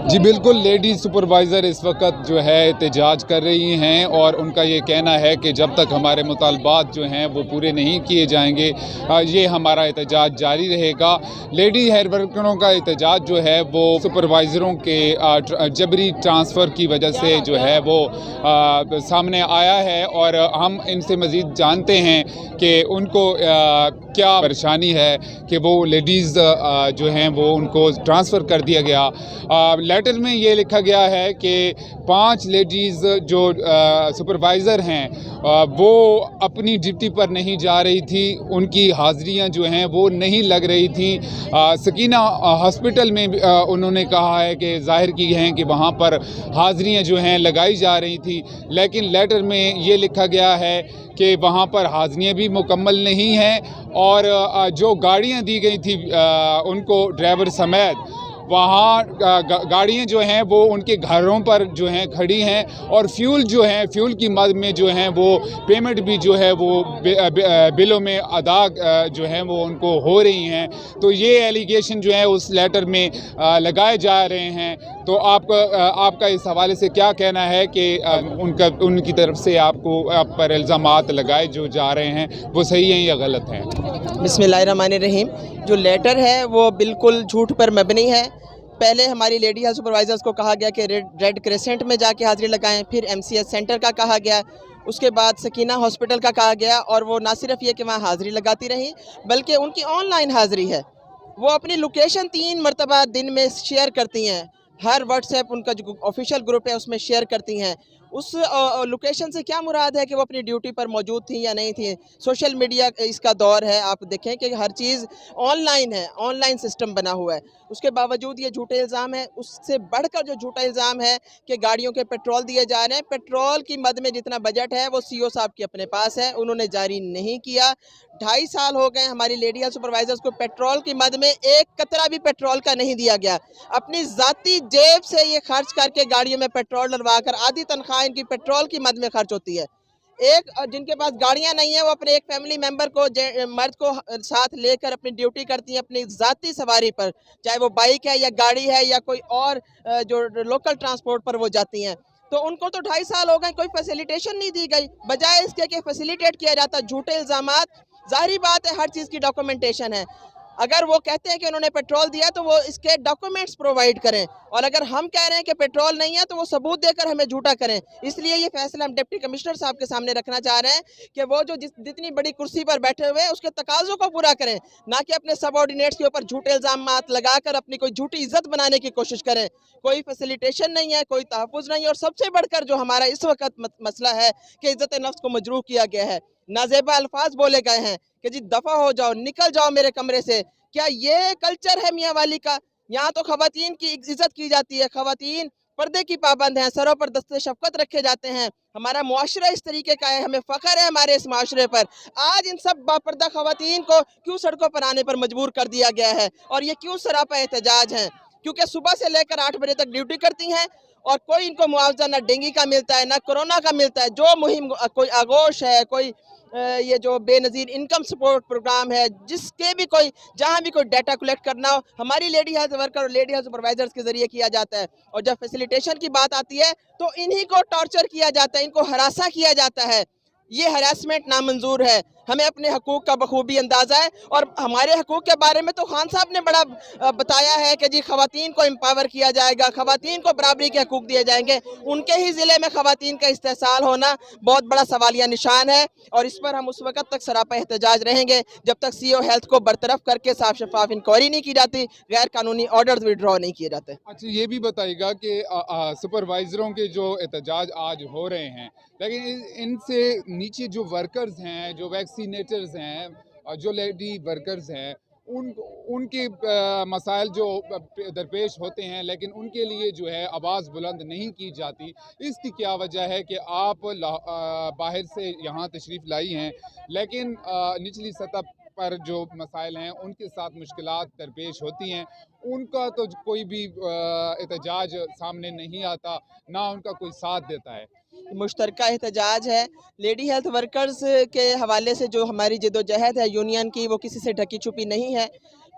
जी बिल्कुल, lady supervisor इस वक्त जो है एहतजाज कर रही हैं और उनका ये कहना है कि जब तक हमारे मुतालबात जो हैं वो पूरे नहीं किए जाएंगे ये हमारा एहतजाज जारी रहेगा। लेडी हेल्थ वर्करों का एहतजाज जो है वो सुपरवाइज़रों के जबरी ट्रांसफ़र की वजह से जो है वो सामने आया है और हम इनसे मज़ीद जानते हैं कि उनको क्या परेशानी है कि वो लेडीज़ जो हैं वो उनको ट्रांसफ़र कर दिया गया। लेटर में ये लिखा गया है कि 5 लेडीज़ जो सुपरवाइज़र हैं वो अपनी ड्यूटी पर नहीं जा रही थी, उनकी हाज़िरियाँ जो हैं वो नहीं लग रही थी। सकीना हॉस्पिटल में उन्होंने कहा है कि ज़ाहिर की हैं कि वहाँ पर हाज़िरियाँ जो हैं लगाई जा रही थी, लेकिन लेटर में ये लिखा गया है कि वहाँ पर हाज़िरियाँ भी मुकम्मल नहीं हैं और जो गाड़ियाँ दी गई थी उनको ड्राइवर समेत वहाँ गाड़ियाँ जो हैं वो उनके घरों पर जो हैं खड़ी हैं और फ्यूल जो है फ्यूल की मद में जो हैं वो पेमेंट भी जो है वो बिलों में अदा जो है वो उनको हो रही हैं। तो ये एलिगेशन जो है उस लेटर में लगाए जा रहे हैं। तो आपका इस हवाले से क्या कहना है कि उनकी तरफ से आप पर इल्ज़ामात लगाए जो जा रहे हैं वो सही हैं या गलत हैं? बिस्मिल्लाहिर्रहमानिर्रहीम। जो लेटर है वो बिल्कुल झूठ पर मबनी है। पहले हमारी लेडी हेल्थ सुपरवाइज़र्स को कहा गया कि रेड क्रेसेंट में जाके हाज़िरी लगाएं, फिर एमसीएच सेंटर का कहा गया, उसके बाद सकीना हॉस्पिटल का कहा गया और वो ना सिर्फ ये कि वहाँ हाज़िरी लगाती रहीं बल्कि उनकी ऑनलाइन हाज़िरी है। वो अपनी लोकेशन 3 मरतबा दिन में शेयर करती हैं, हर व्हाट्सएप उनका जो ऑफिशियल ग्रुप है उसमें शेयर करती हैं। उस लोकेशन से क्या मुराद है कि वो अपनी ड्यूटी पर मौजूद थी या नहीं थी। सोशल मीडिया इसका दौर है, आप देखें कि हर चीज़ ऑनलाइन है, ऑनलाइन सिस्टम बना हुआ है। उसके बावजूद ये झूठे इल्ज़ाम है। उससे बढ़कर जो झूठा इल्ज़ाम है कि गाड़ियों के पेट्रोल दिए जा रहे हैं, पेट्रोल की मद में जितना बजट है वो सीओ साहब के अपने पास है, उन्होंने जारी नहीं किया। 2.5 साल हो गए हमारी लेडी हेल्थ सुपरवाइज़र्स को पेट्रोल की मद में एक कतरा भी पेट्रोल का नहीं दिया गया। अपनी ज़ाती जेब से ये खर्च करके गाड़ियों में पेट्रोल डलवा कर आधी तनख्वाह इनकी पेट्रोल की मद में खर्च होती है। एक जिनके पास गाड़ियां नहीं है वो अपने एक फैमिली मेंबर को मर्द को साथ लेकर अपनी ड्यूटी करती हैं अपनी ज़ाती सवारी पर, चाहे वो बाइक है या गाड़ी है या कोई और जो लोकल ट्रांसपोर्ट पर वो जाती हैं। तो उनको तो 2.5 साल हो गए, कोई फैसिलिटेशन नहीं दी गई, बजाय इसके कि फैसिलिटेट किया जाता। झूठे इल्ज़ामात, ज़ाहिर बात है हर चीज़ की डॉक्यूमेंटेशन है। अगर वो कहते हैं कि उन्होंने पेट्रोल दिया तो वो इसके डॉक्यूमेंट्स प्रोवाइड करें, और अगर हम कह रहे हैं कि पेट्रोल नहीं है तो वो सबूत देकर हमें झूठा करें। इसलिए ये फैसला हम डिप्टी कमिश्नर साहब के सामने रखना चाह रहे हैं कि वो जो जितनी बड़ी कुर्सी पर बैठे हुए हैं उसके तकाज़ों को पूरा करें, ना कि अपने सबऑर्डिनेट्स के ऊपर झूठे इल्ज़ामात लगाकर अपनी कोई झूठी इज्जत बनाने की कोशिश करें। कोई फैसिलिटेशन नहीं है, कोई तहफ़्फ़ुज़ नहीं है, और सबसे बढ़कर जो हमारा इस वक्त मसला है कि इज्जत नफ्स को मजरूह किया गया है। नाज़ेबा अल्फाज बोले गए हैं कि जी दफ़ा हो जाओ, निकल जाओ मेरे कमरे से। क्या ये कल्चर है मियाँ वाली का? यहाँ तो खवातीन की इज्जत की जाती है, खवातीन पर्दे की पाबंद हैं, सरों पर दस्ते शफ़क़त रखे जाते हैं। हमारा मुआशरा इस तरीके का है, हमें फ़ख्र है हमारे इस माशरे पर। आज इन सब बापर्दा खवातीन को क्यों सड़कों पर आने पर मजबूर कर दिया गया है, और ये क्यों सरापा एहतजाज हैं? क्योंकि सुबह से लेकर 8 बजे तक ड्यूटी करती हैं और कोई इनको मुआवजा ना डेंगू का मिलता है, ना कोरोना का मिलता है। जो मुहिम कोई आगोश है, कोई ये जो बेनज़ीर इनकम सपोर्ट प्रोग्राम है, जिसके भी कोई जहाँ भी कोई डाटा कलेक्ट करना हो, हमारी लेडी हेल्थ वर्कर और लेडी हेल्थ सुपरवाइजर्स के ज़रिए किया जाता है। और जब फैसिलिटेशन की बात आती है तो इन्हीं को टॉर्चर किया जाता है, इनको हरासा किया जाता है। ये हरासमेंट नामंजूर है। हमें अपने हकूक़ का बखूबी अंदाज़ा है, और हमारे हकूक़ के बारे में तो खान साहब ने बड़ा बताया है कि जी ख़वातीन को एम्पावर किया जाएगा, ख़वातीन को बराबरी के हकूक़ दिए जाएंगे। उनके ही ज़िले में ख़वातीन का इस्तेहसाल होना बहुत बड़ा सवालिया निशान है, और इस पर हम उस वक़्त तक सरापा एहतजाज रहेंगे जब तक सीओ हेल्थ को बरतरफ करके साफ शफाफ इंक्वायरी नहीं की जाती, गैर कानूनी ऑर्डर्स विड्रॉ नहीं किए जाते। अच्छा, ये भी बताइएगा कि सुपरवाइज़रों के जो एहतजाज आज हो रहे हैं, लेकिन इनसे नीचे जो वर्कर्स हैं, जो वैक्सीनेटर्स हैं, जो लेडी वर्कर्स हैं, उनके मसाइल जो दरपेश होते हैं, लेकिन उनके लिए जो है आवाज़ बुलंद नहीं की जाती। इसकी क्या वजह है कि आप बाहर से यहाँ तशरीफ़ लाई हैं, लेकिन निचली सतह पर जो मसाइल हैं उनके साथ मुश्किलात दरपेश होती हैं, उनका तो कोई भी एहतजाज सामने नहीं आता, ना उनका कोई साथ देता है। मुश्तरका एहतजाज है। लेडी हेल्थ वर्कर्स के हवाले से जो हमारी जद्दोजहद है यूनियन की, वो किसी से ढकी छुपी नहीं है।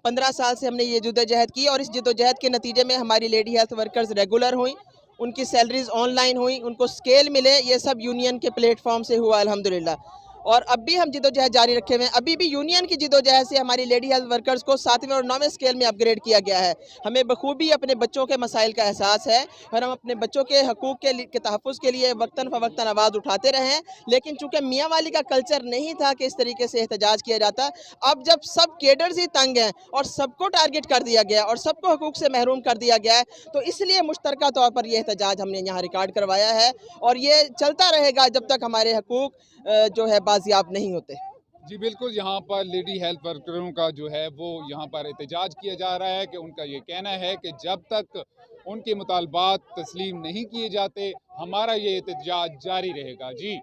15 साल से हमने ये जद्दोजहद की और इस जद्दोजहद के नतीजे में हमारी लेडी हेल्थ वर्कर्स रेगुलर हुई, उनकी सैलरीज ऑनलाइन हुई, उनको स्केल मिले, ये सब यूनियन के प्लेटफॉर्म से हुआ अल्हम्दुलिल्लाह। और अब भी हम जद्दोजहद जारी रखे हुए हैं। अभी भी यूनियन की जद्दोजहद से हमारी लेडी हेल्थ वर्कर्स को 7वें और 9वें स्केल में अपग्रेड किया गया है। हमें बखूबी अपने बच्चों के मसाइल का एहसास है और हम अपने बच्चों के हकूक़ के तहफ़्फ़ुज़ के लिए वक्तन फ़वक्तन आवाज़ उठाते रहे हैं। लेकिन चूँकि मियाँ वाली का कल्चर नहीं था कि इस तरीके से एहतजाज किया जाता, अब जब सब केडर्स ही तंग हैं और सबको टारगेट कर दिया गया और सबको हकूक़ से महरूम कर दिया गया है, तो इसलिए मुश्तरका तौर पर यह एहतजाज हमने यहाँ रिकॉर्ड करवाया है और ये चलता रहेगा जब तक हमारे हकूक़ जो है बाजियाब नहीं होते। जी बिल्कुल, यहाँ पर लेडी हेल्थ वर्करों का जो है वो यहाँ पर एहतजाज किया जा रहा है कि उनका ये कहना है कि जब तक उनके मुतालबात तस्लीम नहीं किए जाते, हमारा ये एहतजाज जारी रहेगा। जी।